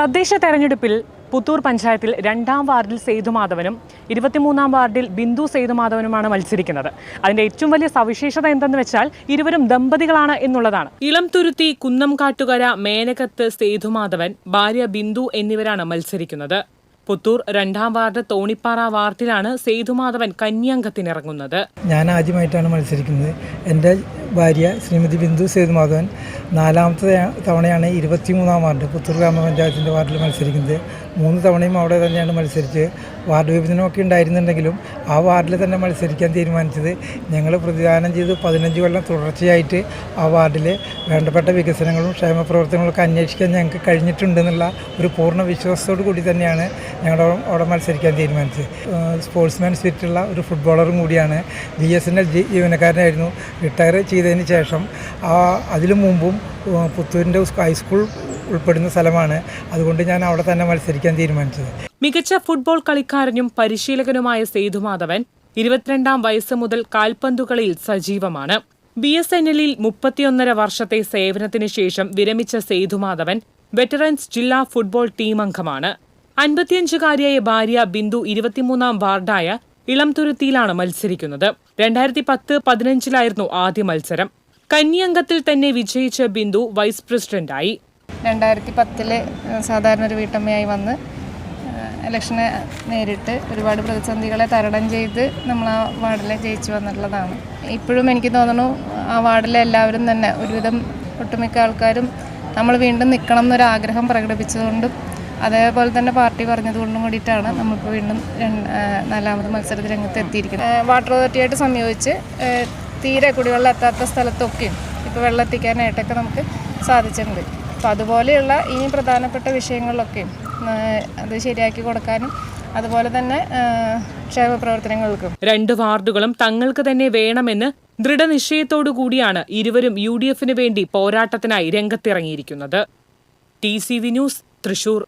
തദ്ദേശ തെരഞ്ഞെടുപ്പിൽ പുത്തൂർ പഞ്ചായത്തിൽ 2ാം വാർഡിൽ സേതുമാധവനും 23ാം വാർഡിൽ ബിന്ദു സേതുമാധവനുമാണ് മത്സരിക്കുന്നത്. അതിന്റെ ഏറ്റവും വലിയ സവിശേഷത എന്തെന്ന് വെച്ചാൽ ഇരുവരും ദമ്പതികളാണ് എന്നുള്ളതാണ്. ഇളംതുരുത്തി കുന്നംകാട്ടുകര മേനകത്ത് സേതുമാധവൻ, ഭാര്യ ബിന്ദു എന്നിവരാണ് മത്സരിക്കുന്നത്. പുത്തൂർ 2ാം വാർഡ് തോണിപ്പാറ വാർഡിലാണ് സേതുമാധവൻ കന്യാംഗത്തിനിറങ്ങുന്നത്. ഞാൻ ആദ്യമായിട്ടാണ് മത്സരിക്കുന്നത്. എൻ്റെ ഭാര്യ ശ്രീമതി ബിന്ദു സേതുമാധവൻ 4ാമത്തെ തവണയാണ് 23ാം വാർഡ് പുത്തൂർ ഗ്രാമപഞ്ചായത്തിൻ്റെ വാർഡിൽ മത്സരിക്കുന്നത്. 3 തവണയും അവിടെ തന്നെയാണ് മത്സരിച്ച്. വാർഡ് വിഭജനമൊക്കെ ഉണ്ടായിരുന്നുണ്ടെങ്കിലും ആ വാർഡിൽ തന്നെ മത്സരിക്കാൻ തീരുമാനിച്ചത്. ഞങ്ങൾ പ്രതിദാനം ചെയ്ത് 15 കൊല്ലം തുടർച്ചയായിട്ട് ആ വാർഡിൽ വേണ്ടപ്പെട്ട വികസനങ്ങളും ക്ഷേമപ്രവർത്തനങ്ങളൊക്കെ അന്വേഷിക്കാൻ ഞങ്ങൾക്ക് കഴിഞ്ഞിട്ടുണ്ടെന്നുള്ള ഒരു പൂർണ്ണ വിശ്വാസത്തോടു കൂടി തന്നെയാണ് ഞങ്ങൾ അവിടെ മത്സരിക്കാൻ തീരുമാനിച്ചത്. സ്പോർട്സ്മാൻ സ്പിരിറ്റുള്ള ഒരു ഫുട്ബോളറും കൂടിയാണ്. BSNL ജീവനക്കാരനായിരുന്നു. റിട്ടയർ ചെയ്തതിന് ശേഷം അതിനു മുമ്പും പുത്തൂരിൻ്റെ ഹൈസ്കൂൾ ഉൾപ്പെടുന്ന സ്ഥലമാണ്. അതുകൊണ്ട് ഞാൻ അവിടെ തന്നെ മത്സരിക്കാൻ തീരുമാനിച്ചത്. മികച്ച ഫുട്ബോൾ കളിക്കാരനും പരിശീലകനുമായ സേതുമാധവൻ 22ാം വയസ്സ് മുതൽ കാൽപന്തുകളിയിൽ സജീവമാണ്. BSNL-ൽ 31.5 വർഷത്തെ സേവനത്തിന് ശേഷം വിരമിച്ച സേതുമാധവൻ വെറ്ററൻസ് ജില്ലാ ഫുട്ബോൾ ടീം അംഗമാണ്. 55-കാരിയായ ഭാര്യ ബിന്ദു 23ാം വാർഡായ ഇളംതുരുത്തിയിലാണ് മത്സരിക്കുന്നത്. 2010-15 ആദ്യ മത്സരം. കന്യാംഗത്തിൽ തന്നെ വിജയിച്ച ബിന്ദു വൈസ് പ്രസിഡന്റായി. 2010 സാധാരണ ഒരു വീട്ടമ്മയായി വന്ന് ഇലക്ഷനെ നേരിട്ട് ഒരുപാട് പ്രതിസന്ധികളെ തരണം ചെയ്ത് നമ്മൾ ആ വാർഡിലെ ജയിച്ചു വന്നിട്ടുള്ളതാണ്. ഇപ്പോഴും എനിക്ക് തോന്നുന്നു ആ വാർഡിലെ എല്ലാവരും തന്നെ ഒരുവിധം ഒട്ടുമിക്ക ആൾക്കാരും നമ്മൾ വീണ്ടും നിൽക്കണം എന്നൊരാഗ്രഹം പ്രകടിപ്പിച്ചതുകൊണ്ടും അതേപോലെ തന്നെ പാർട്ടി പറഞ്ഞതുകൊണ്ടും കൂടിയിട്ടാണ് നമ്മളിപ്പോൾ വീണ്ടും 4ാമത് മത്സരത്തിൽ രംഗത്ത് എത്തിയിരിക്കുന്നത്. വാട്ടർ അതോറിറ്റിയായിട്ട് സംയോജിച്ച് തീരെ കുടിവെള്ളം എത്താത്ത സ്ഥലത്തൊക്കെയും ഇപ്പോൾ വെള്ളം എത്തിക്കാനായിട്ടൊക്കെ നമുക്ക് സാധിച്ചിട്ടുണ്ട്. അപ്പോൾ അതുപോലെയുള്ള ഇനി പ്രധാനപ്പെട്ട വിഷയങ്ങളിലൊക്കെയും അത് ശരിയാക്കി കൊടുക്കാനും അതുപോലെ തന്നെ ക്ഷേമപ്രവർത്തനങ്ങൾക്കും 2 വാർഡുകളും തങ്ങൾക്ക് തന്നെ വേണമെന്ന് ദൃഢനിശ്ചയത്തോടു കൂടിയാണ് ഇരുവരും UDF-ന് വേണ്ടി പോരാട്ടത്തിനായി രംഗത്തിറങ്ങിയിരിക്കുന്നത്. TCV news, Thrissur.